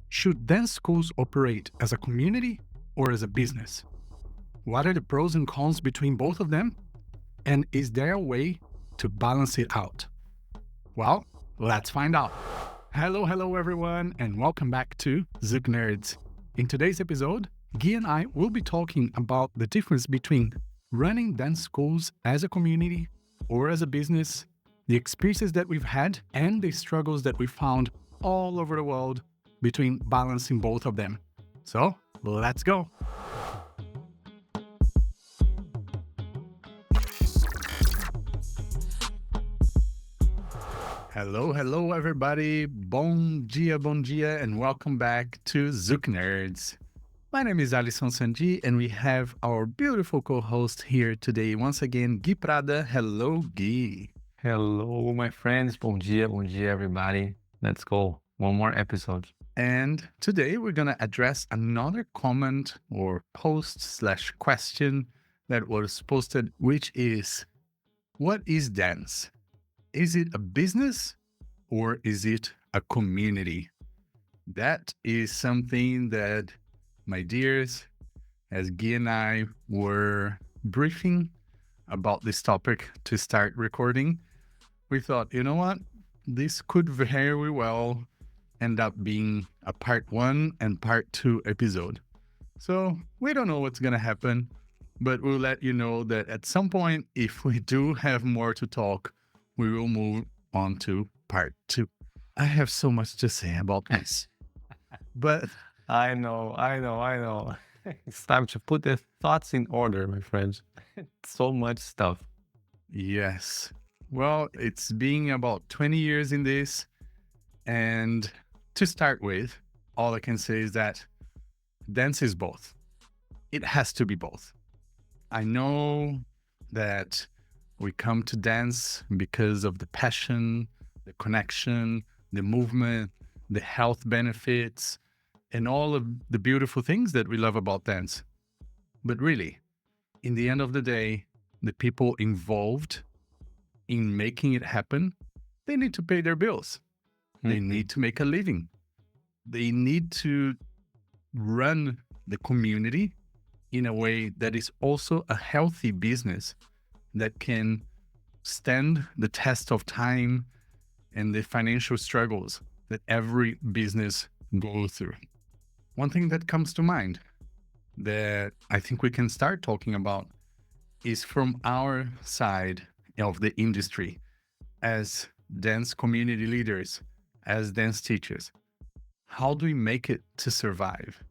Should dance schools operate as a community or as a business? What are the pros and cons between both of them? And is there a way to balance it out? Well, let's find out. Hello, everyone, and welcome back to ZoukNerds. In today's episode, Guy and I will be talking about the difference between running dance schools as a community or as a business, the experiences that we've had, and the struggles that we found all over the world between balancing both of them. So, let's go. Hello, everybody. Bom dia, and welcome back to ZoukNerds. My name is Alisson Sandi, and we have our beautiful co-host here today once again, Gui Prada. Hello, Gui. Hello, my friends. Bom dia, everybody. Let's go. One more episode. And today we're going to address another comment or post/question that was posted, which is, what is dance? Is it a business or is it a community? That is something that, my dears, as Guy and I were briefing about this topic to start recording, we thought, you know what? This could very well end up being a part 1 and part 2 episode. So we don't know what's going to happen, but we'll let you know that at some point, if we do have more to talk, we will move on to part 2. I have so much to say about this, but I know. It's time to put the thoughts in order, my friends. So much stuff. yes. Well, it's been about 20 years in this, and to start with, all I can say is that dance is both. It has to be both. I know that we come to dance because of the passion, the connection, the movement, the health benefits, and all of the beautiful things that we love about dance. But really, in the end of the day, the people involved in making it happen, they need to pay their bills. They need to make a living. They need to run the community in a way that is also a healthy business that can stand the test of time and the financial struggles that every business goes through. One thing that comes to mind that I think we can start talking about is from our side of the industry as dance community leaders, as dance teachers. How do we make it to survive?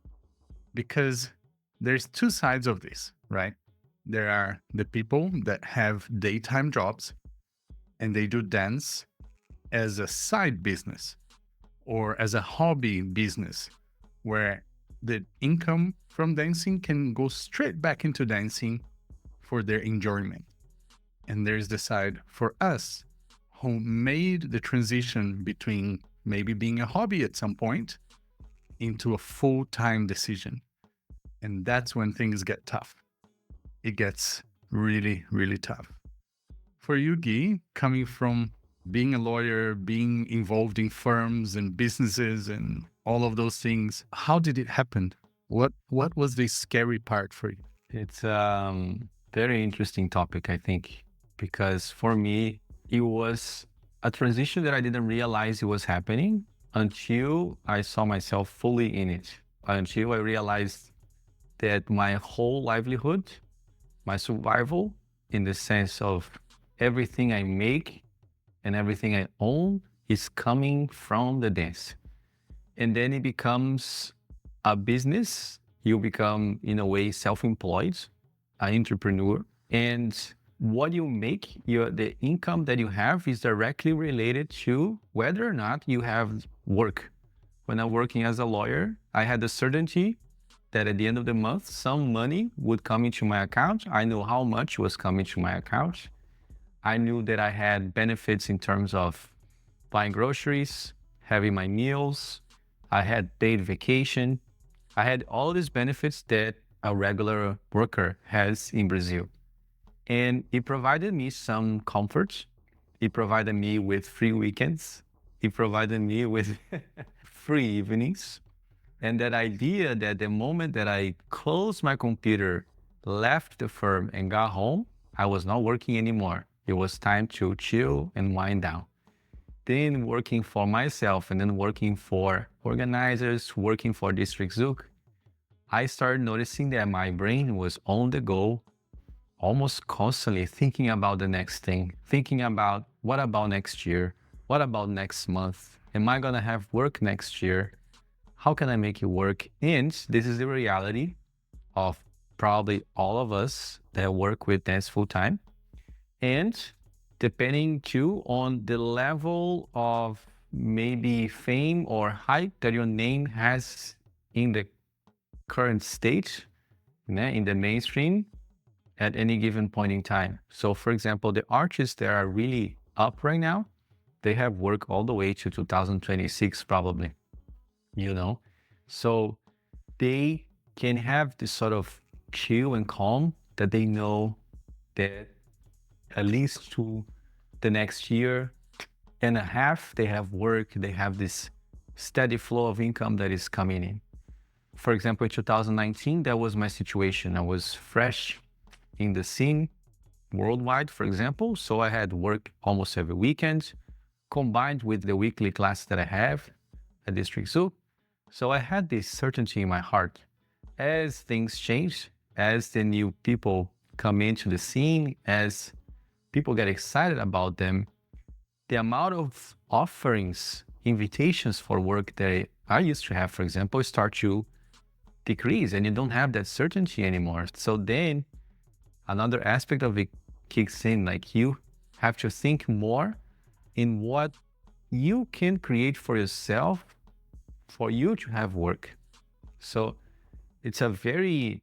Because there's two sides of this, right? There are the people that have daytime jobs and they do dance as a side business or as a hobby business where the income from dancing can go straight back into dancing for their enjoyment. And there's the side for us who made the transition between maybe being a hobby at some point into a full-time decision. And that's when things get tough. It gets really, really tough. For you, Guy, coming from being a lawyer, being involved in firms and businesses and all of those things, how did it happen? What was the scary part for you? It's a very interesting topic, I think, because for me, it was a transition that I didn't realize it was happening until I saw myself fully in it, until I realized that my whole livelihood, my survival, in the sense of everything I make and everything I own is coming from the dance. And then it becomes a business. You become, in a way, self-employed, an entrepreneur. And what you make, the income that you have is directly related to whether or not you have work. When I'm working as a lawyer, I had the certainty that at the end of the month, some money would come into my account. I knew how much was coming to my account. I knew that I had benefits in terms of buying groceries, having my meals. I had paid vacation. I had all these benefits that a regular worker has in Brazil. And it provided me some comfort. It provided me with free weekends. It provided me with free evenings. And that idea that the moment that I closed my computer, left the firm and got home, I was not working anymore. It was time to chill and wind down. Then working for myself and then working for organizers, working for District Zouk, I started noticing that my brain was on the go, almost constantly thinking about the next thing, thinking about what about next year? What about next month? Am I gonna have work next year? How can I make it work? And this is the reality of probably all of us that work with dance full time. And depending too on the level of maybe fame or hype that your name has in the current state, in the mainstream at any given point in time. So for example, the artists that are really up right now, they have work all the way to 2026 probably, you know? So they can have this sort of chill and calm that they know that at least to the next year and a half, they have work, they have this steady flow of income that is coming in. For example, in 2019, that was my situation. I was fresh in the scene worldwide, for example. So I had work almost every weekend, combined with the weekly class that I have at District Zoo. So I had this certainty in my heart. As things change, as the new people come into the scene, as people get excited about them, the amount of offerings, invitations for work that I used to have, for example, start to decrease, and you don't have that certainty anymore. So then another aspect of it kicks in, like you have to think more in what you can create for yourself for you to have work. So it's a very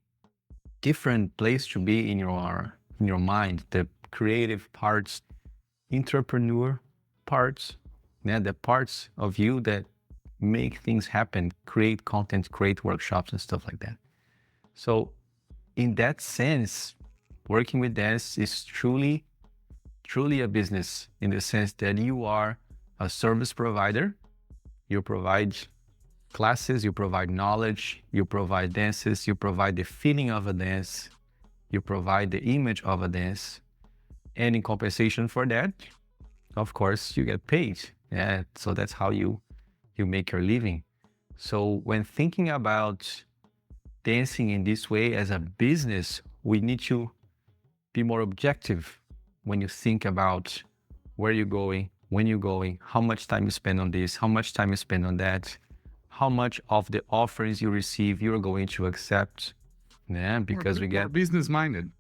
different place to be in your mind, the creative parts, entrepreneur parts, the parts of you that make things happen, create content, create workshops and stuff like that. So in that sense, working with dance is truly a business, in the sense that you are a service provider. You provide classes, you provide knowledge, you provide dances, you provide the feeling of a dance, you provide the image of a dance. And in compensation for that, of course, you get paid. Yeah, so that's how you make your living. So when thinking about dancing in this way as a business, we need to be more objective when you think about where you're going, when you're going, how much time you spend on this, how much time you spend on that, how much of the offerings you receive you're going to accept. Yeah, because we get more business minded.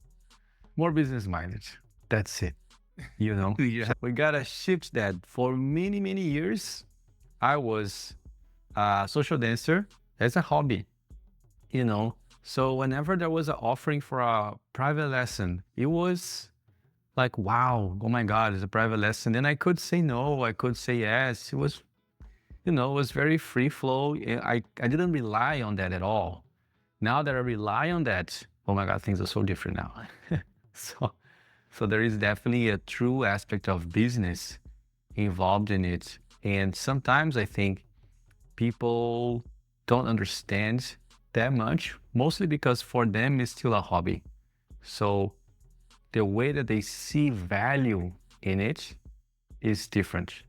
more business minded. That's it. Yeah. So we gotta shift that. For many, many years, I was a social dancer as a hobby, So whenever there was an offering for a private lesson, it was like, wow, oh my God, it's a private lesson. And I could say no, I could say yes. It was, it was very free flow. I didn't rely on that at all. Now that I rely on that, oh my God, things are so different now. So there is definitely a true aspect of business involved in it. And sometimes I think people don't understand that much, mostly because for them it's still a hobby. So the way that they see value in it is different.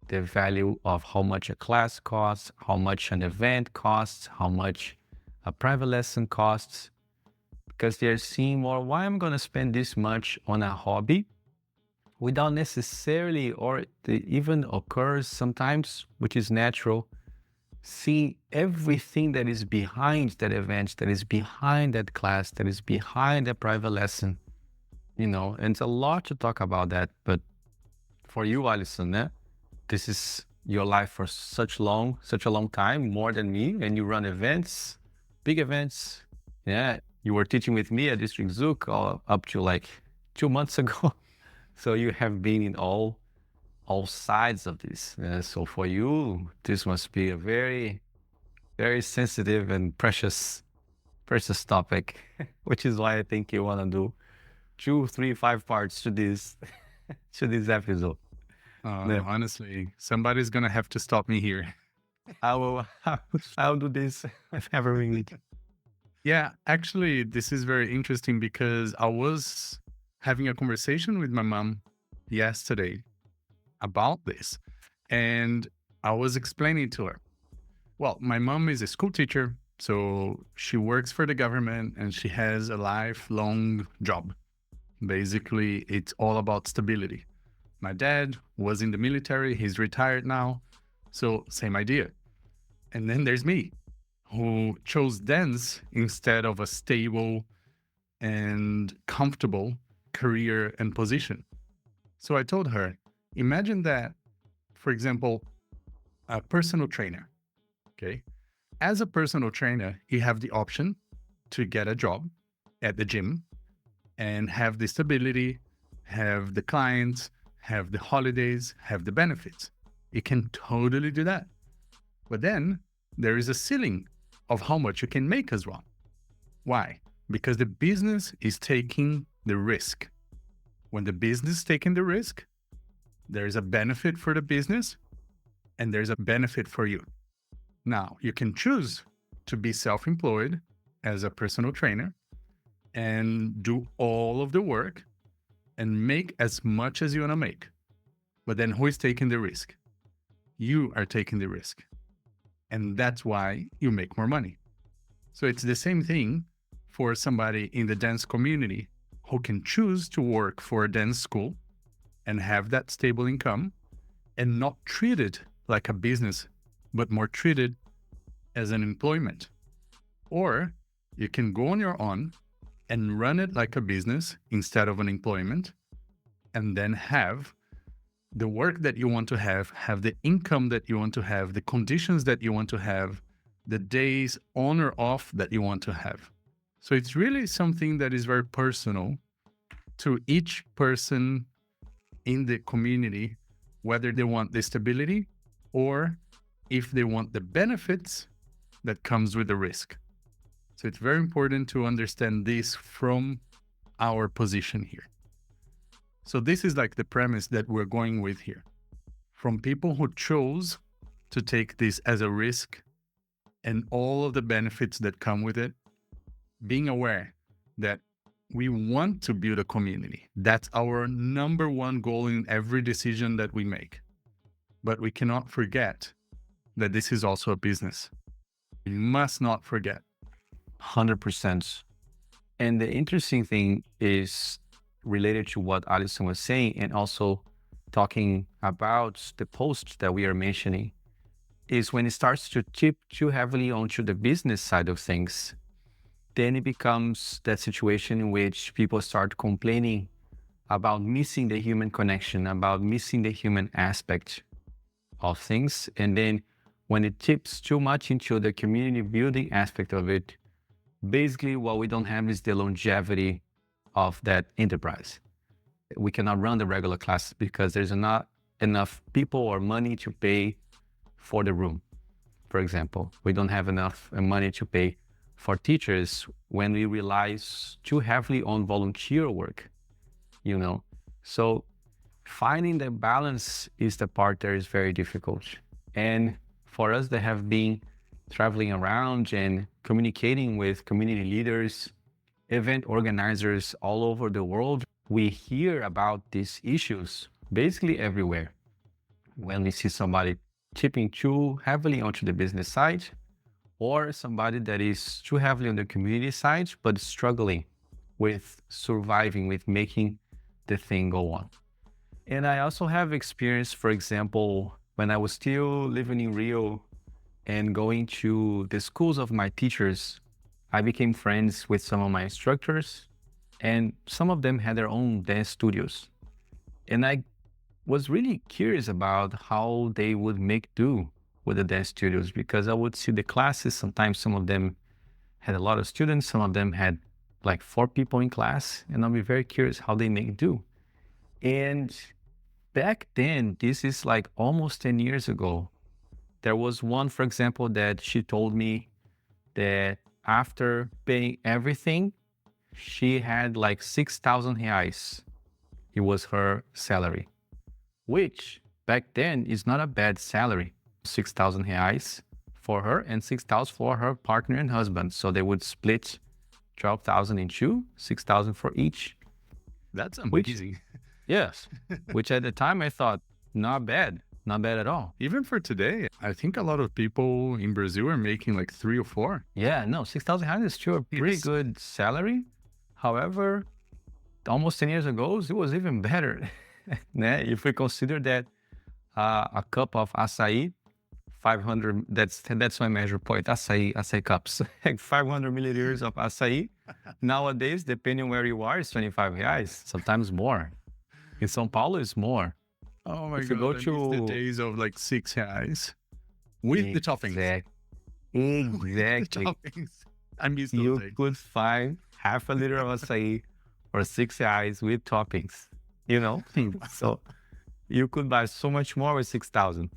The value of how much a class costs, how much an event costs, how much a private lesson costs, because they're seeing more, why am I going to spend this much on a hobby without necessarily, or it even occurs sometimes, which is natural, see everything that is behind that event, that is behind that class, that is behind that private lesson, and it's a lot to talk about that. But for you, Alisson, this is your life for such a long time, more than me, and you run events, big events. Yeah, you were teaching with me at District Zouk up to like 2 months ago. So you have been in all sides of this. So for you, this must be a very, very sensitive and precious topic, which is why I think you want to do 2, 3, 5 parts to this episode. Honestly, somebody's gonna have to stop me here. I'll do this every week. Yeah, actually, this is very interesting because I was having a conversation with my mom yesterday about this. And I was explaining to her, well, my mom is a school teacher. So she works for the government and she has a lifelong job. Basically, it's all about stability. My dad was in the military, he's retired now. So, same idea. And then there's me, who chose dance instead of a stable and comfortable career and position. So I told her, imagine that, for example, a personal trainer. Okay. As a personal trainer, you have the option to get a job at the gym and have the stability, have the clients, have the holidays, have the benefits. You can totally do that. But then there is a ceiling of how much you can make as well. Why? Because the business is taking the risk. When the business is taking the risk, there is a benefit for the business and there's a benefit for you. Now, you can choose to be self employed as a personal trainer and do all of the work and make as much as you want to make. But then who is taking the risk? You are taking the risk. And that's why you make more money. So it's the same thing for somebody in the dance community who can choose to work for a dance school and have that stable income and not treat it like a business, but more treated as an employment. Or you can go on your own and run it like a business instead of an employment, and then have the work that you want to have the income that you want to have, the conditions that you want to have, the days on or off that you want to have. So it's really something that is very personal to each person in the community, whether they want the stability or if they want the benefits that comes with the risk. So it's very important to understand this from our position here. So this is like the premise that we're going with here. From people who chose to take this as a risk and all of the benefits that come with it, being aware that we want to build a community. That's our number one goal in every decision that we make. But we cannot forget that this is also a business. We must not forget. 100%. And the interesting thing is related to what Alisson was saying, and also talking about the post that we are mentioning, is when it starts to tip too heavily onto the business side of things, then it becomes that situation in which people start complaining about missing the human connection, about missing the human aspect of things. And then when it tips too much into the community building aspect of it, basically what we don't have is the longevity of that enterprise. We cannot run the regular classes because there's not enough people or money to pay for the room. For example, we don't have enough money to pay for teachers when we rely too heavily on volunteer work, you know? So finding the balance is the part that is very difficult. And for us that have been traveling around and communicating with community leaders, event organizers all over the world, we hear about these issues basically everywhere. When we see somebody tipping too heavily onto the business side, or somebody that is too heavily on the community side, but struggling with surviving, with making the thing go on. And I also have experience, for example, when I was still living in Rio and going to the schools of my teachers, I became friends with some of my instructors, and some of them had their own dance studios. And I was really curious about how they would make do with the dance studios, because I would see the classes. Sometimes some of them had a lot of students, some of them had like 4 people in class, and I'll be very curious how they make do. And back then, this is like almost 10 years ago, there was one, for example, that she told me that after paying everything, she had like 6,000 reais. It was her salary, which back then is not a bad salary. 6,000 reais for her and 6,000 for her partner and husband. So they would split 12,000 in two, 6,000 for each. That's Which, amazing. yes, which at the time I thought, not bad at all. Even for today, I think a lot of people in Brazil are making like 3 or 4. Yeah, no, 6,000 reais is still a pretty Yes. good salary. However, almost 10 years ago, it was even better. If we consider that a cup of açaí, 500, that's my measure point, açaí cups, like 500 milliliters of açaí. Nowadays, depending on where you are, it's 25 reais, sometimes more. In São Paulo, it's more. Oh my If you God, go I miss the to... days of like 6 reais with the toppings. With the Exactly. toppings. I miss those You days. could find half a liter of açaí for 6 reais with toppings, you know? So you could buy so much more with 6,000.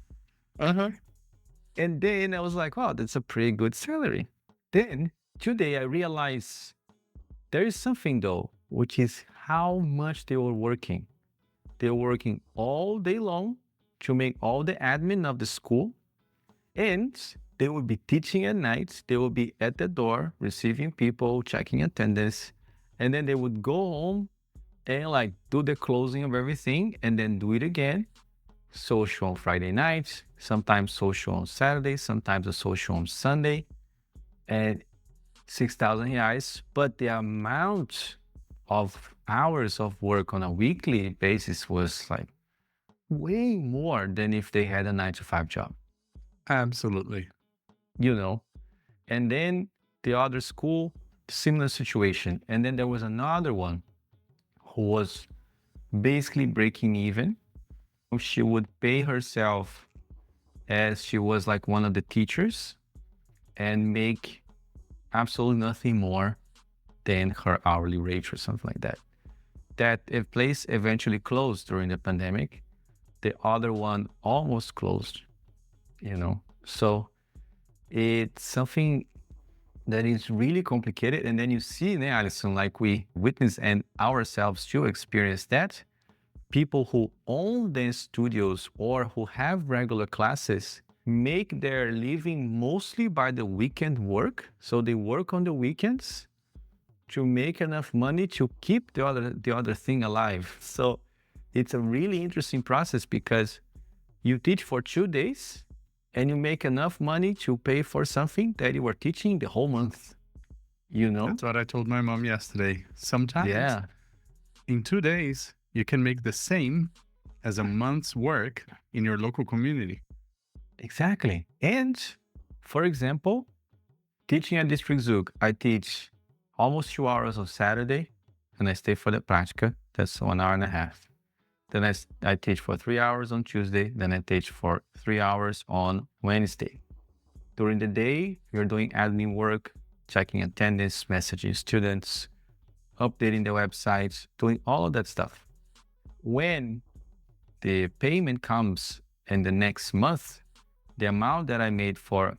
Uh-huh. And then I was like, wow, that's a pretty good salary. Then today I realized there is something though, which is how much they were working. They were working all day long to make all the admin of the school, and they would be teaching at night. They would be at the door, receiving people, checking attendance, and then they would go home and like do the closing of everything and then do it again. Social on Friday nights, sometimes social on Saturday, sometimes a social on Sunday, and 6,000 reais. But the amount of hours of work on a weekly basis was like way more than if they had a 9 to 5 job, Absolutely. you know? And then the other school, similar situation. And then there was another one who was basically breaking even. She would pay herself as she was like one of the teachers and make absolutely nothing more than her hourly rate or something like that. That place eventually closed during the pandemic. The other one almost closed, you know? So it's something that is really complicated. And then you see, Alisson, like we witness and ourselves too experience that. People who own dance studios or who have regular classes make their living mostly by the weekend work. So they work on the weekends to make enough money to keep the other thing alive. So it's a really interesting process because you teach for 2 days and you make enough money to pay for something that you were teaching the whole month, you know? That's what I told my mom yesterday. Sometimes Yeah, in 2 days, you can make the same as a month's work in your local community. exactly. And for example, teaching at District Zouk, I teach almost 2 hours on Saturday and I stay for the prática. That's 1 hour and a half. Then I teach for 3 hours on Tuesday. Then I teach for 3 hours on Wednesday. During the day, you're doing admin work, checking attendance, messaging students, updating the websites, doing all of that stuff. When the payment comes in the next month, the amount that I made for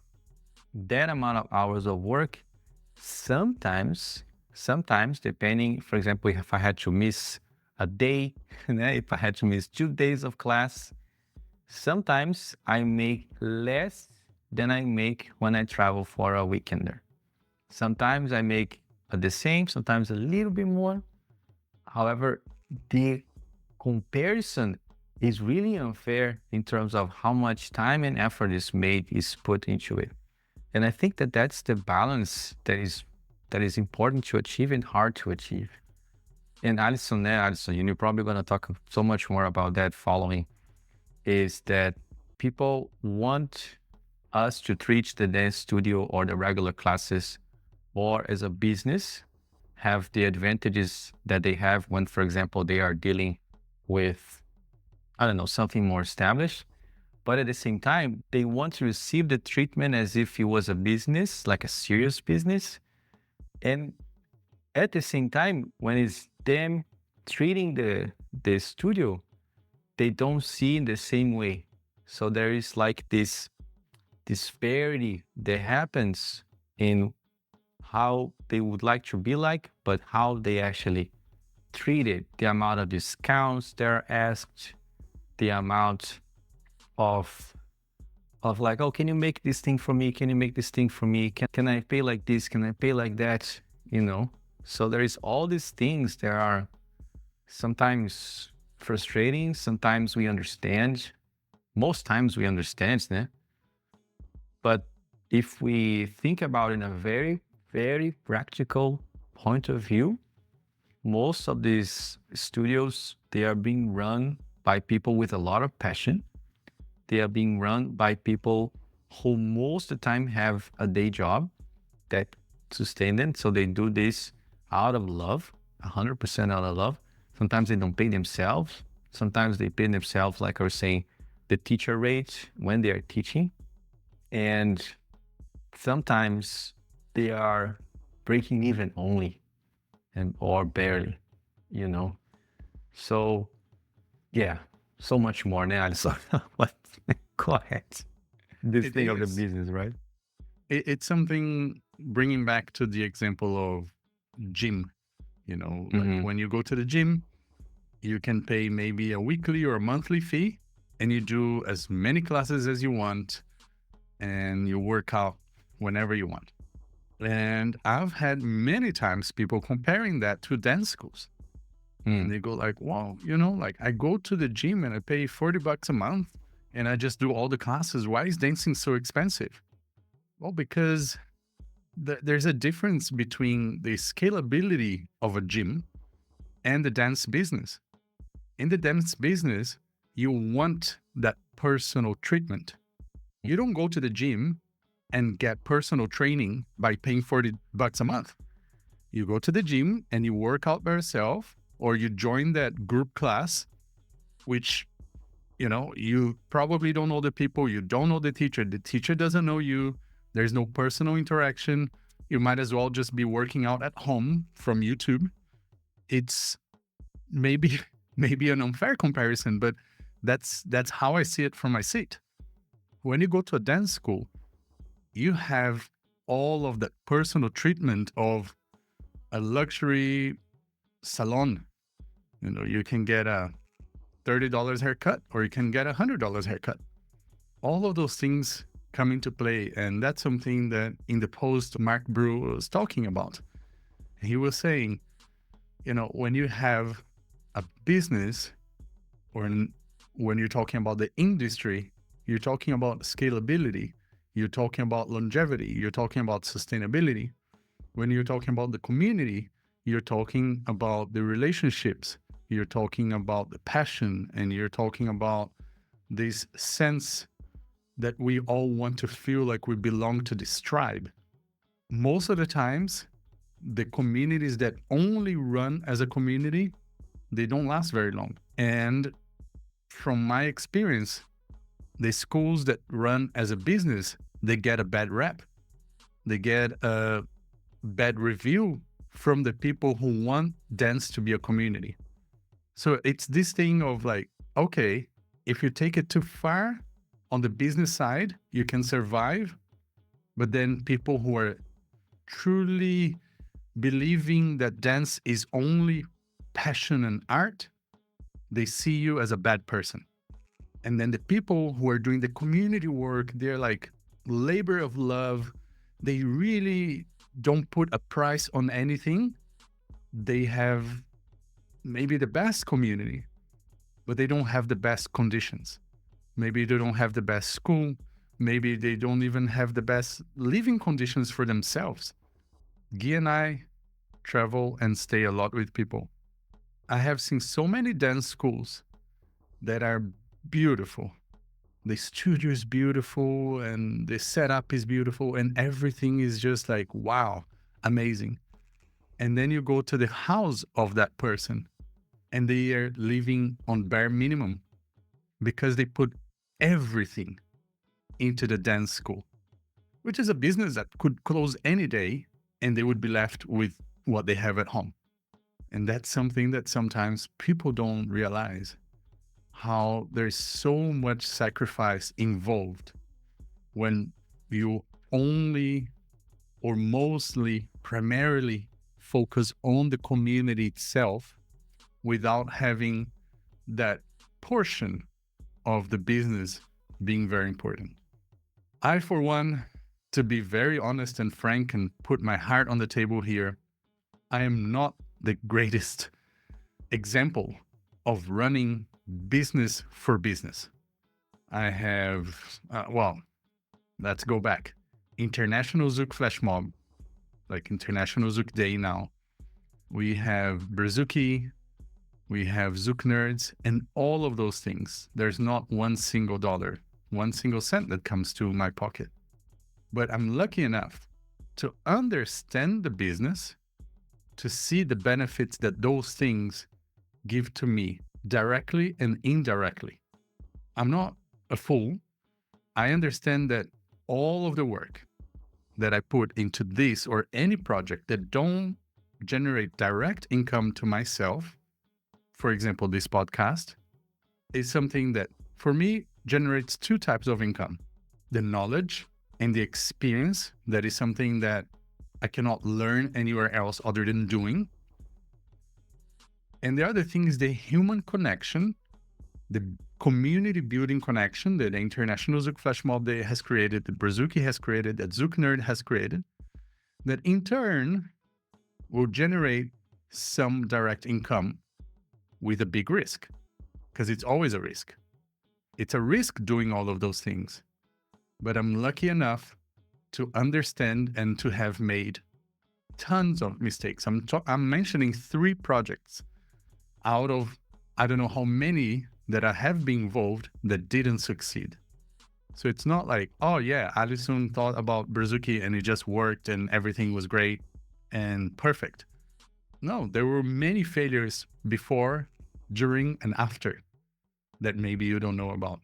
that amount of hours of work, sometimes depending, for example, if I had to miss a day, if I had to miss 2 days of class, sometimes I make less than I make when I travel for a weekender. Sometimes I make the same, sometimes a little bit more. However, the comparison is really unfair in terms of how much time and effort is put into it. And I think that that's the balance that is important to achieve and hard to achieve. And Alisson, you're probably going to talk so much more about that following, is that people want us to treat the dance studio or the regular classes or as a business, have the advantages that they have when, for example, they are dealing with, I don't know, something more established. But at the same time, they want to receive the treatment as if it was a business, like a serious business. And at the same time, when it's them treating the studio, they don't see in the same way. So there is like this disparity that happens in how they would like to be like, but how they actually treat it, the amount of discounts they're asked, the amount of of like, oh, can you make this thing for me? Can you make this thing for me? Can I pay like this? Can I pay like that? You know? So there is all these things that are sometimes frustrating. Sometimes we understand. Most times we understand, né? But if we think about it in a very, very practical point of view, most of these studios, they are being run by people with a lot of passion. They are being run by people who most of the time have a day job that sustain them. So they do this out of love, 100% out of love. Sometimes they don't pay themselves. Sometimes they pay themselves, like I was saying, the teacher rate when they are teaching. And sometimes they are breaking even only and or barely, you know. So yeah, so much more now. So but go ahead. This It thing of the is. business, right? It's something bringing back to the example of gym. Like Mm-hmm. when you go to the gym, you can pay maybe a weekly or a monthly fee, and you do as many classes as you want, and you work out whenever you want. And I've had many times people comparing that to dance schools. And Mm. they go like, wow, like I go to the gym and I pay $40 a month and I just do all the classes. Why is dancing so expensive? Well, because there's a difference between the scalability of a gym and the dance business. In the dance business, you want that personal treatment. You don't go to the gym and get personal training by paying $40 a month. You go to the gym and you work out by yourself, or you join that group class, which, you probably don't know the people, you don't know the teacher doesn't know you, there's no personal interaction. You might as well just be working out at home from YouTube. It's maybe maybe an unfair comparison, but that's how I see it from my seat. When you go to a dance school, you have all of that personal treatment of a luxury salon. You can get a $30 haircut or you can get a $100 haircut. All of those things come into play. And that's something that in the post Mark Brew was talking about. He was saying, when you have a business or when you're talking about the industry, you're talking about scalability, you're talking about longevity, you're talking about sustainability. When you're talking about the community, you're talking about the relationships, you're talking about the passion, and you're talking about this sense that we all want to feel like we belong to this tribe. Most of the times, the communities that only run as a community, they don't last very long. And from my experience, the schools that run as a business, they get a bad rep. They get a bad review from the people who want dance to be a community. So it's this thing of like, okay, if you take it too far on the business side, you can survive. But then people who are truly believing that dance is only passion and art, they see you as a bad person. And then the people who are doing the community work, they're like labor of love. They really don't put a price on anything. They have maybe the best community, but they don't have the best conditions. Maybe they don't have the best school. Maybe they don't even have the best living conditions for themselves. Guy and I travel and stay a lot with people. I have seen so many dance schools that are beautiful. The studio is beautiful and the setup is beautiful and everything is just like, wow, amazing. And then you go to the house of that person and they are living on bare minimum because they put everything into the dance school, which is a business that could close any day and they would be left with what they have at home. And that's something that sometimes people don't realize, how there's so much sacrifice involved when you only or mostly primarily focus on the community itself without having that portion of the business being very important. I, for one, to be very honest and frank and put my heart on the table here, I am not the greatest example of running business for business. I have, let's go back. International Zouk Flash Mob, like International Zouk Day now. We have Brazuki, we have ZoukNerds, and all of those things. There's not one single dollar, one single cent that comes to my pocket. But I'm lucky enough to understand the business, to see the benefits that those things give to me directly and indirectly. I'm not a fool. I understand that all of the work that I put into this or any project that don't generate direct income to myself, for example, this podcast, is something that for me generates two types of income: the knowledge and the experience. That is something that I cannot learn anywhere else other than doing. And the other thing is the human connection, the community building connection that the International Zouk Flash Mob Day has created, that Brazuki has created, that ZoukNerd has created, that in turn will generate some direct income with a big risk, because it's always a risk. It's a risk doing all of those things. But I'm lucky enough to understand and to have made tons of mistakes. I'm mentioning 3 projects out of I don't know how many that I have been involved that didn't succeed. So it's not like, oh yeah, Alisson thought about Brazuki and it just worked and everything was great and perfect. No, there were many failures before, during, and after that maybe you don't know about.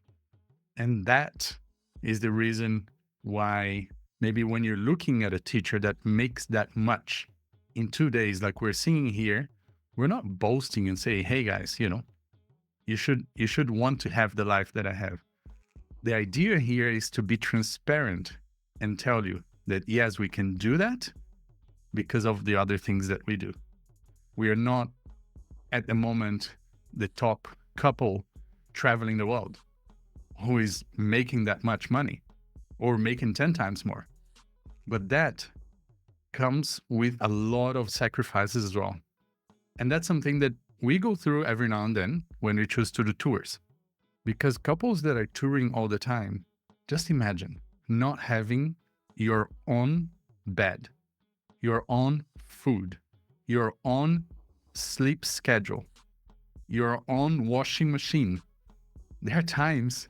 And that is the reason why maybe when you're looking at a teacher that makes that much in 2 days, like we're seeing here, we're not boasting and say, hey guys, you should want to have the life that I have. The idea here is to be transparent and tell you that yes, we can do that because of the other things that we do. We are not at the moment the top couple traveling the world who is making that much money or making 10 times more. But that comes with a lot of sacrifices as well. And that's something that we go through every now and then when we choose to do tours. Because couples that are touring all the time, just imagine not having your own bed, your own food, your own sleep schedule, your own washing machine. There are times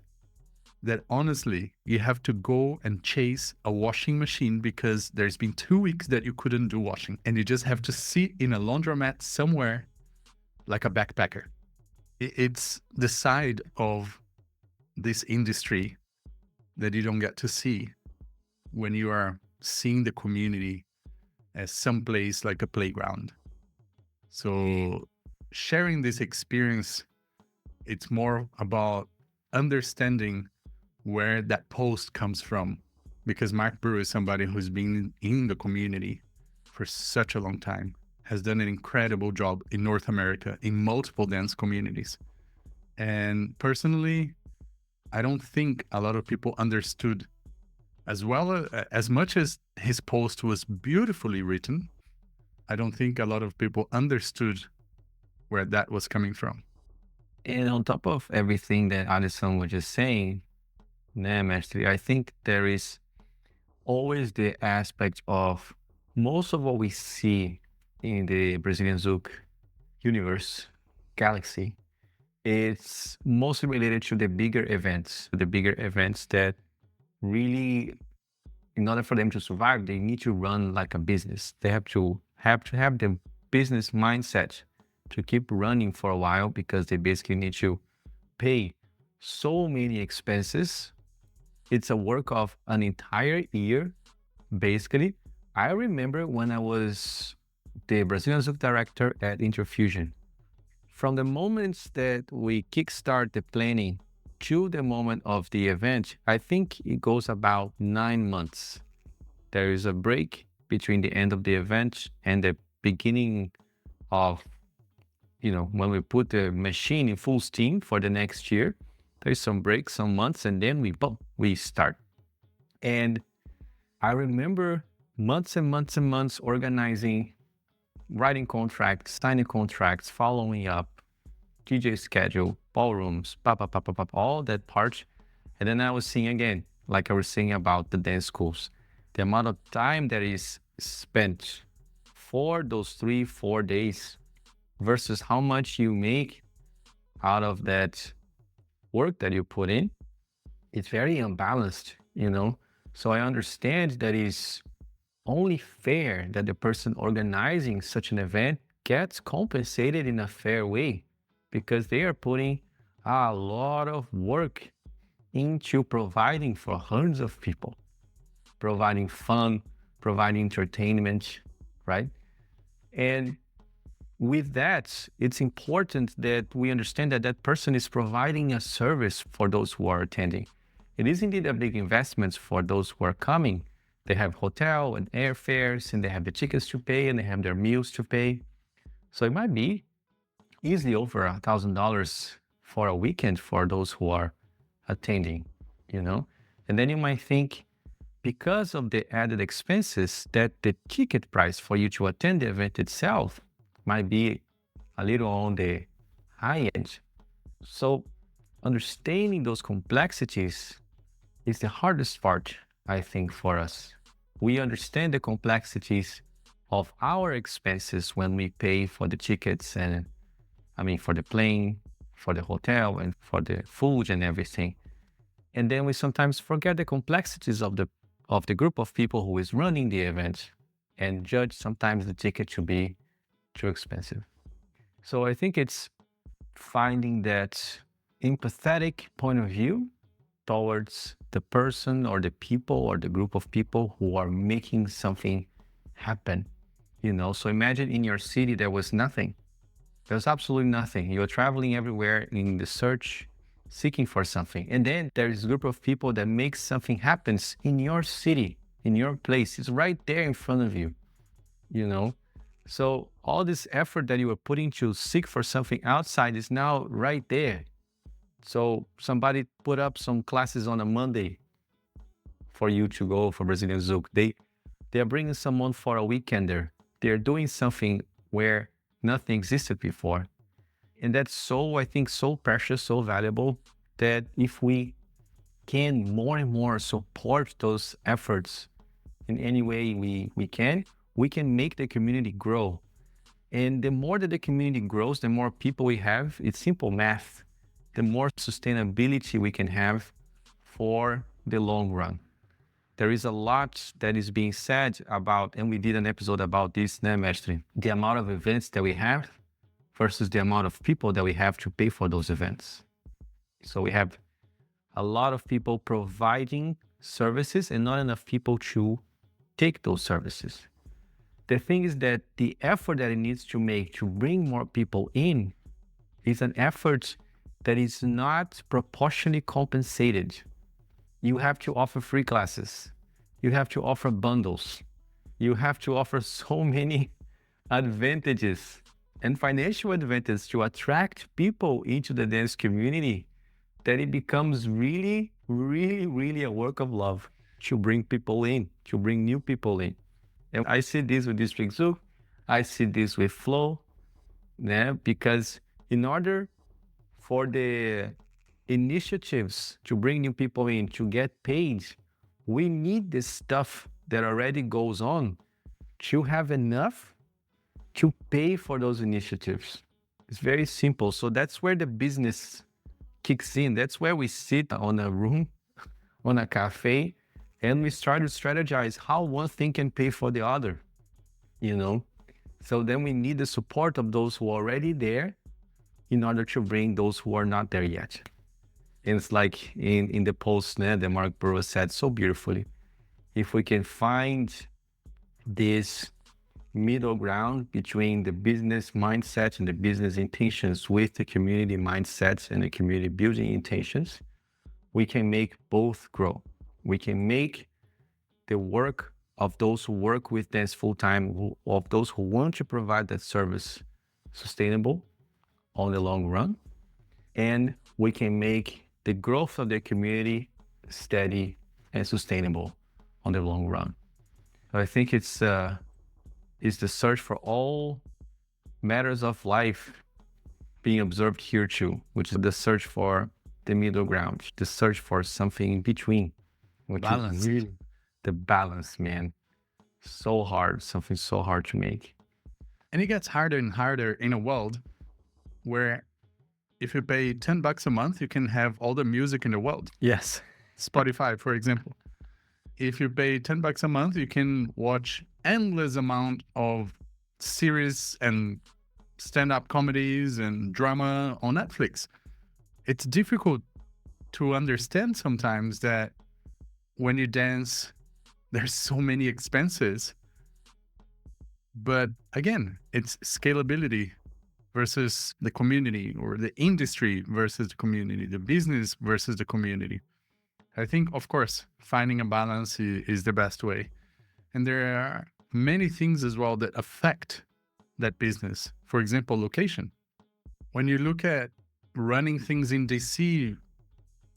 that honestly, you have to go and chase a washing machine because there's been 2 weeks that you couldn't do washing and you just have to sit in a laundromat somewhere like a backpacker. It's the side of this industry that you don't get to see when you are seeing the community as someplace like a playground. So sharing this experience, it's more about understanding where that post comes from, because Mark Brewer is somebody who's been in the community for such a long time, has done an incredible job in North America in multiple dance communities. And personally, I don't think a lot of people understood as much as his post was beautifully written. I don't think a lot of people understood where that was coming from. And on top of everything that Alisson was just saying, mestre, I think there is always the aspect of most of what we see in the Brazilian Zouk universe, galaxy, it's mostly related to the bigger events that really, in order for them to survive, they need to run like a business. They have to have the business mindset to keep running for a while, because they basically need to pay so many expenses. It's a work of an entire year, basically. I remember when I was the Brazilian Zouk director at Interfusion, from the moments that we kickstart the planning to the moment of the event, I think it goes about 9 months. There is a break between the end of the event and the beginning of, when we put the machine in full steam for the next year. There's some breaks, some months, and then we start. And I remember months and months and months organizing, writing contracts, signing contracts, following up, DJ schedule, ballrooms, all that part. And then I was seeing again, like I was saying about the dance schools, the amount of time that is spent for those 3-4 days versus how much you make out of that work that you put in. It's very unbalanced, you know? So I understand that it's only fair that the person organizing such an event gets compensated in a fair way because they are putting a lot of work into providing for hundreds of people, providing fun, providing entertainment, right? And with that, it's important that we understand that that person is providing a service for those who are attending. It is indeed a big investment for those who are coming. They have hotel and airfares, and they have the tickets to pay, and they have their meals to pay. So it might be easily over $1,000 for a weekend for those who are attending, you know? And then you might think, because of the added expenses, that the ticket price for you to attend the event itself might be a little on the high end. So understanding those complexities is the hardest part, I think, for us. We understand the complexities of our expenses when we pay for the tickets and, for the plane, for the hotel, and for the food and everything. And then we sometimes forget the complexities of the group of people who is running the event and judge sometimes the ticket to be too expensive. So I think it's finding that empathetic point of view towards the person or the people or the group of people who are making something happen. So imagine in your city there was nothing. There's absolutely nothing. You're traveling everywhere in the search, seeking for something. And then there is a group of people that makes something happen in your city, in your place. It's right there in front of you, So all this effort that you were putting to seek for something outside is now right there. So somebody put up some classes on a Monday for you to go for Brazilian Zouk. They are bringing someone for a weekender. They're doing something where nothing existed before. And that's so, I think, so precious, so valuable that if we can more and more support those efforts in any way we can make the community grow. And the more that the community grows, the more people we have, it's simple math, the more sustainability we can have for the long run. There is a lot that is being said about, and we did an episode about this, né, Mestre? The amount of events that we have versus the amount of people that we have to pay for those events. So we have a lot of people providing services and not enough people to take those services. The thing is that the effort that it needs to make to bring more people in is an effort that is not proportionally compensated. You have to offer free classes. You have to offer bundles. You have to offer so many advantages and financial advantages to attract people into the dance community that it becomes really, really, really a work of love to bring people in, to bring new people in. And I see this with District Zouk. I see this with Flow, because in order for the initiatives to bring new people in, to get paid, we need this stuff that already goes on to have enough to pay for those initiatives. It's very simple. So that's where the business kicks in. That's where we sit on a room, on a cafe, and we start to strategize how one thing can pay for the other, So then we need the support of those who are already there in order to bring those who are not there yet. And it's like in the post that Mark Burroughs said so beautifully, if we can find this middle ground between the business mindset and the business intentions with the community mindsets and the community building intentions, we can make both grow. We can make the work of those who work with dance full-time, of those who want to provide that service sustainable on the long run. And we can make the growth of the community steady and sustainable on the long run. So I think it's the search for all matters of life being observed here too, which is the search for the middle ground, the search for something in between, which Balance. is really the balance, man. So hard, something so hard to make. And it gets harder and harder in a world where if you pay $10 a month, you can have all the music in the world. Yes. Spotify, for example. If you pay $10 a month, you can watch endless amount of series and stand-up comedies and drama on Netflix. It's difficult to understand sometimes that when you dance, there's so many expenses. But again, it's scalability versus the community, or the industry versus the community, the business versus the community. I think, of course, finding a balance is the best way. And there are many things as well that affect that business. For example, location. When you look at running things in DC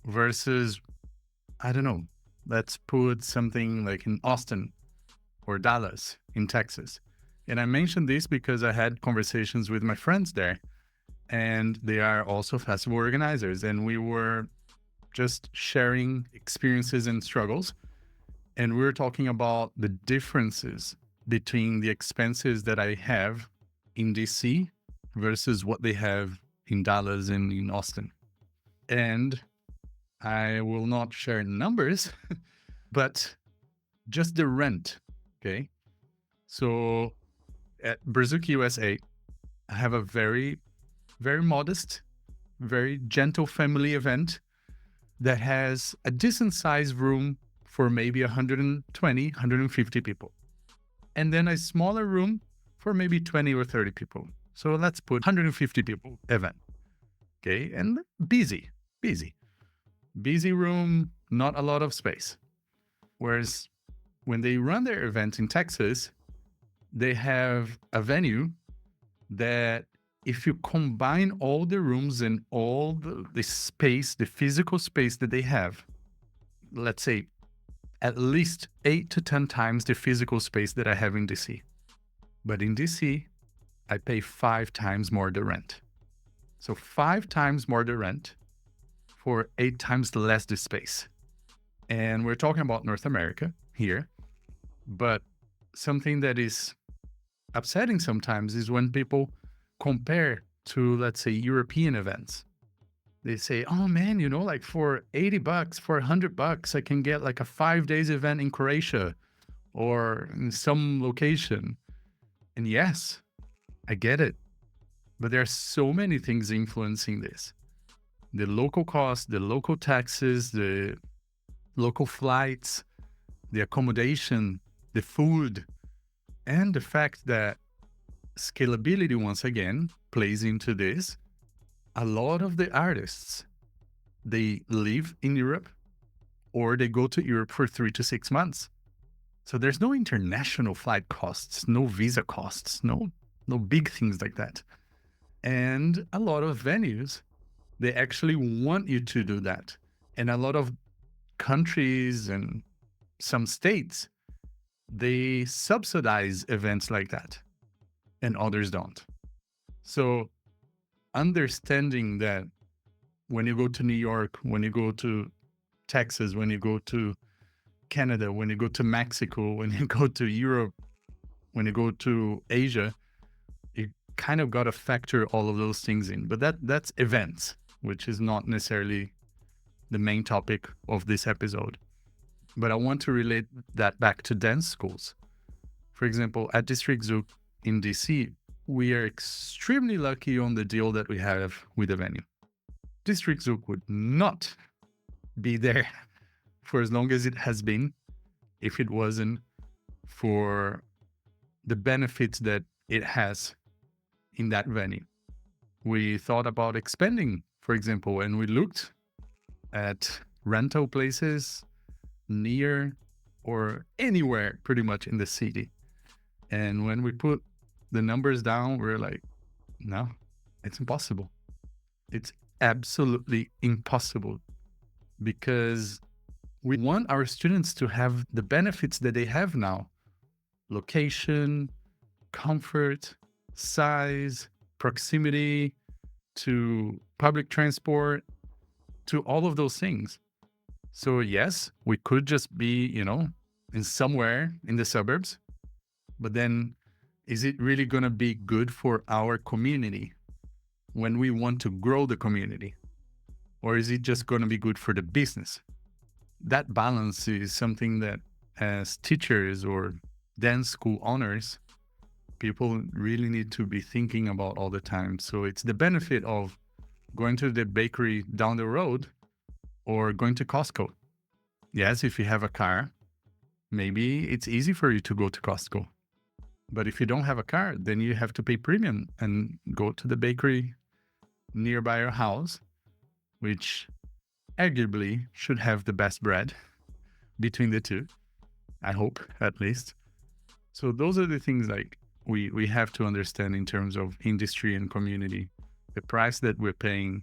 versus, I don't know, let's put something like in Austin or Dallas in Texas. And I mentioned this because I had conversations with my friends there, and they are also festival organizers. And we were just sharing experiences and struggles. And we were talking about the differences between the expenses that I have in DC versus what they have in Dallas and in Austin. And I will not share numbers, but just the rent, okay? So at Brazuki USA, I have a very, very modest, very gentle family event that has a decent sized room for maybe 120, 150 people. And then a smaller room for maybe 20 or 30 people. So let's put 150 people event. Okay, and busy room, not a lot of space. Whereas when they run their event in Texas, they have a venue that if you combine all the rooms and all the space, the physical space that they have, let's say at least 8 to 10 times the physical space that I have in DC. But in DC, I pay 5 times more the rent. So 5 times more the rent for 8 times less the space. And we're talking about North America here, but something that is upsetting sometimes is when people compare to, let's say, European events. They say, oh man, you know, like for $80, for $100, I can get like a 5 days event in Croatia or in some location. And yes, I get it. But there are so many things influencing this. The local costs, the local taxes, the local flights, the accommodation, the food, and the fact that scalability, once again, plays into this. A lot of the artists, they live in Europe or they go to Europe for 3 to 6 months. So there's no international flight costs, no visa costs, no big things like that. And a lot of venues, they actually want you to do that. And a lot of countries and some states, they subsidize events like that and others don't. So understanding that when you go to New York, when you go to Texas, when you go to Canada, when you go to Mexico, when you go to Europe, when you go to Asia, you kind of got to factor all of those things in. But that's events, which is not necessarily the main topic of this episode. But I want to relate that back to dance schools. For example, at District Zouk in DC, we are extremely lucky on the deal that we have with the venue. District Zouk would not be there for as long as it has been if it wasn't for the benefits that it has in that venue. We thought about expanding, for example, and we looked at rental places near or anywhere pretty much in the city. And when we put the numbers down, we're like, no, it's impossible. It's absolutely impossible because We want our students to have the benefits that they have now: location, comfort, size, proximity to public transport, to all of those things. So, yes, we could just be, in somewhere in the suburbs, but then is it really going to be good for our community when we want to grow the community? Or is it just going to be good for the business? That balance is something that, as teachers or dance school owners, people really need to be thinking about all the time. So it's the benefit of going to the bakery down the road or going to Costco. Yes, if you have a car, maybe it's easy for you to go to Costco. But if you don't have a car, then you have to pay premium and go to the bakery nearby your house, which arguably should have the best bread between the two. I hope, at least. So those are the things like we have to understand in terms of industry and community, the price that we're paying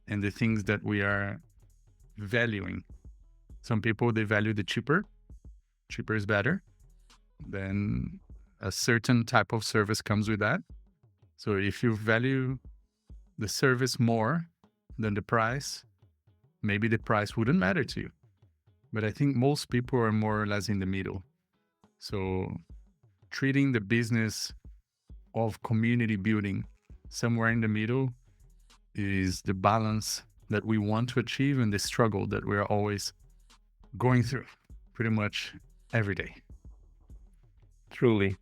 and the things that we are valuing. Some people, they value the cheaper. Cheaper is better. Then a certain type of service comes with that. So if you value the service more than the price, maybe the price wouldn't matter to you. But I think most people are more or less in the middle. So treating the business of community building somewhere in the middle is the balance that we want to achieve and the struggle that we're always going through pretty much every day. Truly,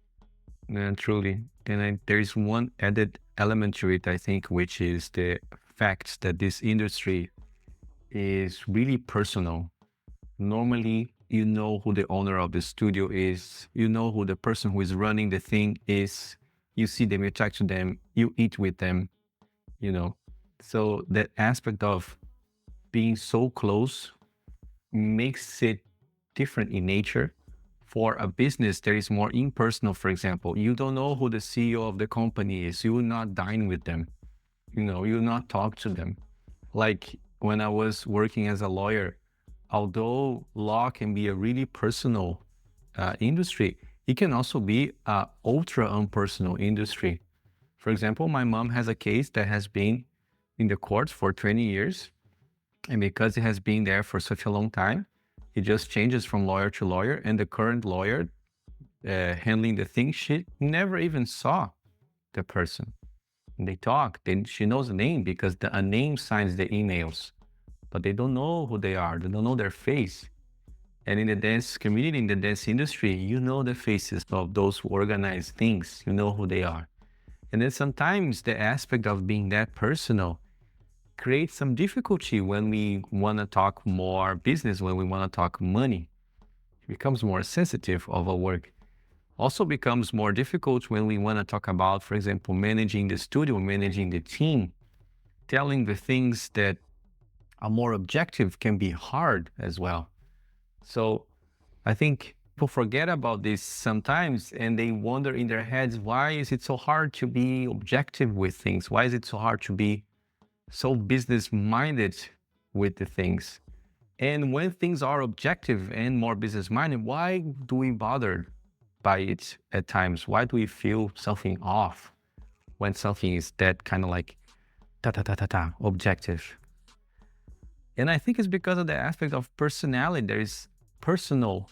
truly. And there's one added element to it, I think, which is the fact that this industry is really personal. Normally, you know who the owner of the studio is, you know who the person who is running the thing is, you see them, you talk to them, you eat with them, you know. So that aspect of being so close makes it different in nature. For a business that is more impersonal, for example, you don't know who the CEO of the company is. You will not dine with them. You will not talk to them. Like when I was working as a lawyer, although law can be a really personal industry, it can also be an ultra unpersonal industry. For example, my mom has a case that has been in the courts for 20 years. And because it has been there for such a long time, it just changes from lawyer to lawyer. And the current lawyer handling the thing, she never even saw the person. They talk, she knows the name because a name signs the emails, but they don't know who they are. They don't know their face. And in the dance community, in the dance industry, you know the faces of those who organize things. You know who they are. And then sometimes the aspect of being that personal creates some difficulty when we want to talk more business, when we want to talk money. It becomes more sensitive of our work. Also becomes more difficult when we want to talk about, for example, managing the studio, managing the team. Telling the things that are more objective can be hard as well. So I think people forget about this sometimes and they wonder in their heads, why is it so hard to be objective with things? Why is it so hard to be so business-minded with the things? And when things are objective and more business-minded, why do we bother by it at times? Why do we feel something off when something is that kind of like objective? And I think it's because of the aspect of personality. There is personal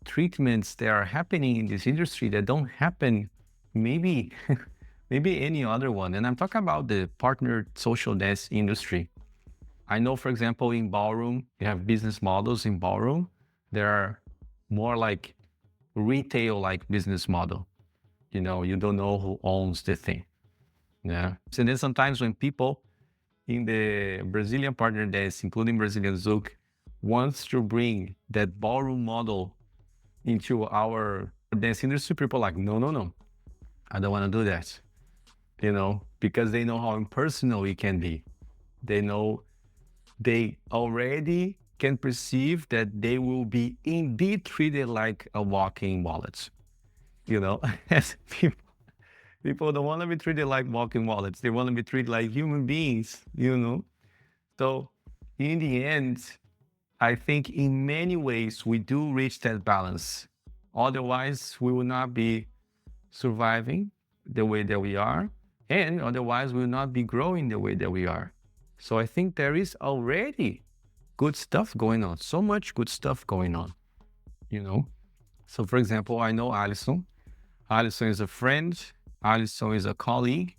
treatments that are happening in this industry that don't happen maybe any other one. And I'm talking about the partnered social dance industry. I know, for example, in ballroom, you have business models in ballroom. There are more like retail-like business model. You don't know who owns the thing. Yeah. So then sometimes when people in the Brazilian partner dance, including Brazilian Zouk, wants to bring that ballroom model into our dance industry, people are like, no, I don't want to do that. Because they know how impersonal it can be. They already can perceive that they will be indeed treated like a walking wallet. As people don't want to be treated like walking wallets. They want to be treated like human beings, So in the end, I think in many ways we do reach that balance. Otherwise, we will not be surviving the way that we are, and otherwise we will not be growing the way that we are. So I think there is already good stuff going on, so much good stuff going on, you know? So for example, I know Alisson. Alisson is a friend. Alisson is a colleague.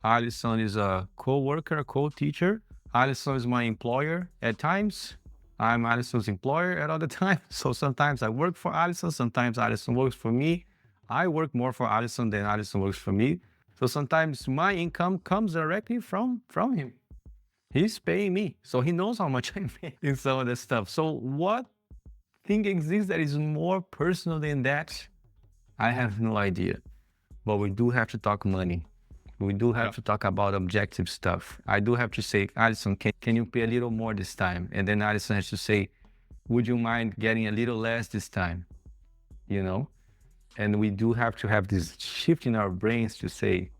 Alisson is a co-worker, a co-teacher. Alisson is my employer at times. I'm Alisson's employer at other times. So sometimes I work for Alisson, sometimes Alisson works for me. I work more for Alisson than Alisson works for me. So sometimes my income comes directly from him. He's paying me. So he knows how much I make in some of this stuff. So what thing exists that is more personal than that? I have no idea. But we do have to talk money. We do have to talk about objective stuff. I do have to say, Alisson, can you pay a little more this time? And then Alisson has to say, would you mind getting a little less this time? You know? And we do have to have this shift in our brains to say,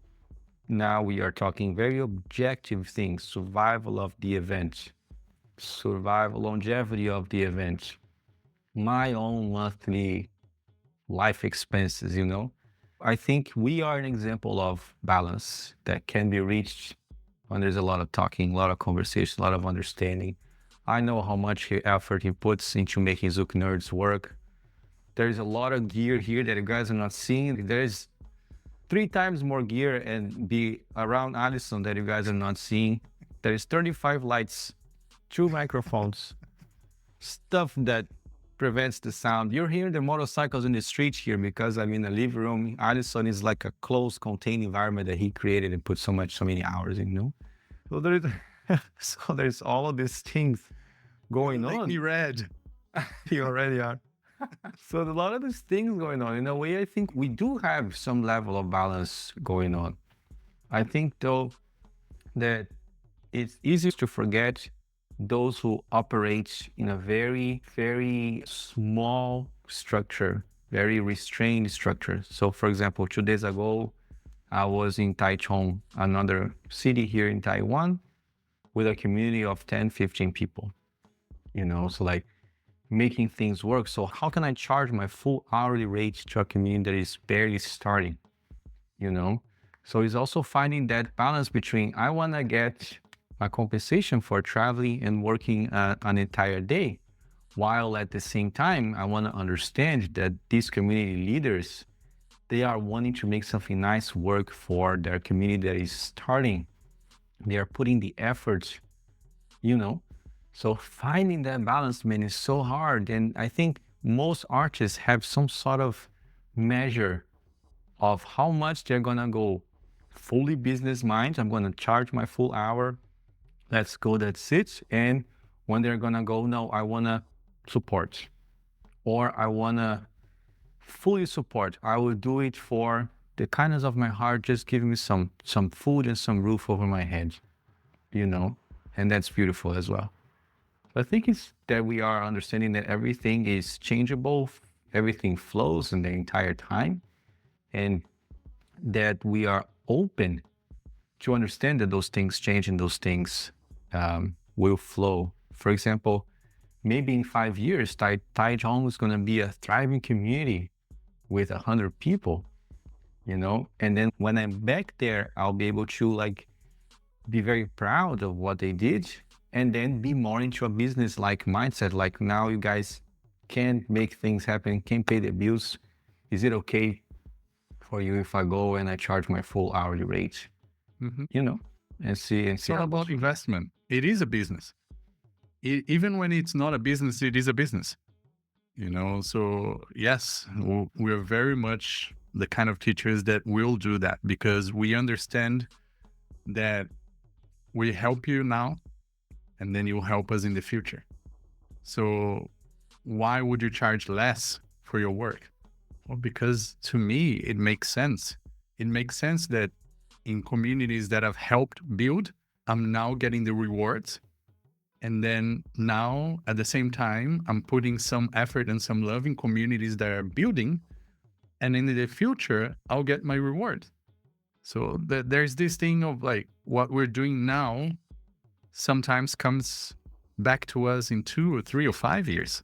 now we are talking very objective things, survival of the event, survival, longevity of the event, my own monthly life expenses, you know? I think we are an example of balance that can be reached when there's a lot of talking, a lot of conversation, a lot of understanding. I know how much effort he puts into making ZoukNerds work. There's a lot of gear here that you guys are not seeing. There's 3 times more gear and be around Alisson that you guys are not seeing. There's 35 lights, 2 microphones, stuff that prevents the sound. You're hearing the motorcycles in the street here because I'm in a living room. Alisson is like a closed, contained environment that he created and put so many hours in, you know? So there's, so there's all of these things going on. Make me red. You already are. So a lot of these things going on. In a way, I think we do have some level of balance going on. I think though that it's easy to forget those who operate in a very, very small structure, very restrained structure. So for example, 2 days ago, I was in Taichung, another city here in Taiwan, with a community of 10, 15 people, you know, so like making things work. So how can I charge my full hourly rate to a community that is barely starting, you know? So it's also finding that balance between, I want to get a compensation for traveling and working an entire day, while at the same time, I want to understand that these community leaders, they are wanting to make something nice work for their community that is starting. They are putting the effort, you know? So finding that balance, man, is so hard. And I think most artists have some sort of measure of how much they're gonna go fully business mind. I'm gonna charge my full hour. Let's go, that's it. And when they're gonna go, no, I wanna support, or I wanna fully support. I will do it for the kindness of my heart. Just give me some food and some roof over my head, you know? And that's beautiful as well. I think it's that we are understanding that everything is changeable, everything flows in the entire time, and that we are open to understand that those things change and those things will flow. For example, maybe in 5 years, Taichung is going to be a thriving community with 100 people, you know? And then when I'm back there, I'll be able to like be very proud of what they did, and then be more into a business-like mindset. Like, now you guys can make things happen, can pay the bills. Is it okay for you if I go and I charge my full hourly rate? Mm-hmm. You know, and see. It's all about investment. It is a business. Even when it's not a business, it is a business. You know, so yes, we're very much the kind of teachers that will do that, because we understand that we help you now, and then you'll help us in the future. So why would you charge less for your work? Well, because to me, it makes sense. It makes sense that in communities that I've helped build, I'm now getting the rewards. And then now, at the same time, I'm putting some effort and some love in communities that are building. And in the future, I'll get my reward. So there's this thing of like, what we're doing now sometimes comes back to us in 2 or 3 or 5 years.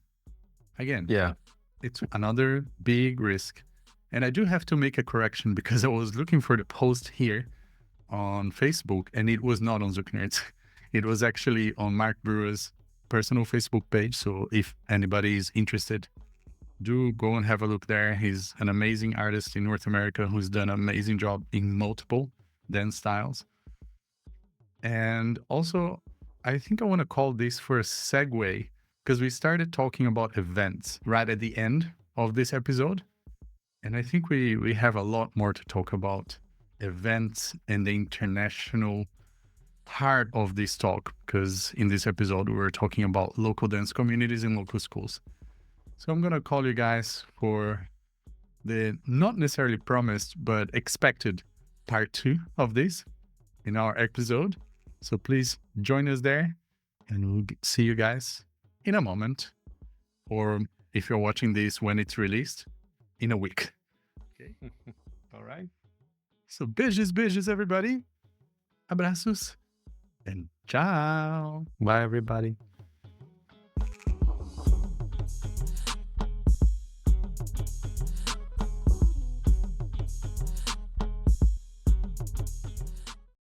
Again, Yeah. it's another big risk. And I do have to make a correction because I was looking for the post here on Facebook and it was not on ZoukNerds. It was actually on Mark Brewer's personal Facebook page. So if anybody is interested, do go and have a look there. He's an amazing artist in North America who's done an amazing job in multiple dance styles. And also, I think I want to call this for a segue because we started talking about events right at the end of this episode. And I think we have a lot more to talk about events and the international part of this talk, because in this episode, we're talking about local dance communities and local schools. So I'm going to call you guys for the not necessarily promised, but expected part 2 of this in our episode. So please join us there and we'll see you guys in a moment. Or if you're watching this when it's released, in a week. Okay. All right. So beijos, everybody. Abraços. And ciao. Bye, everybody.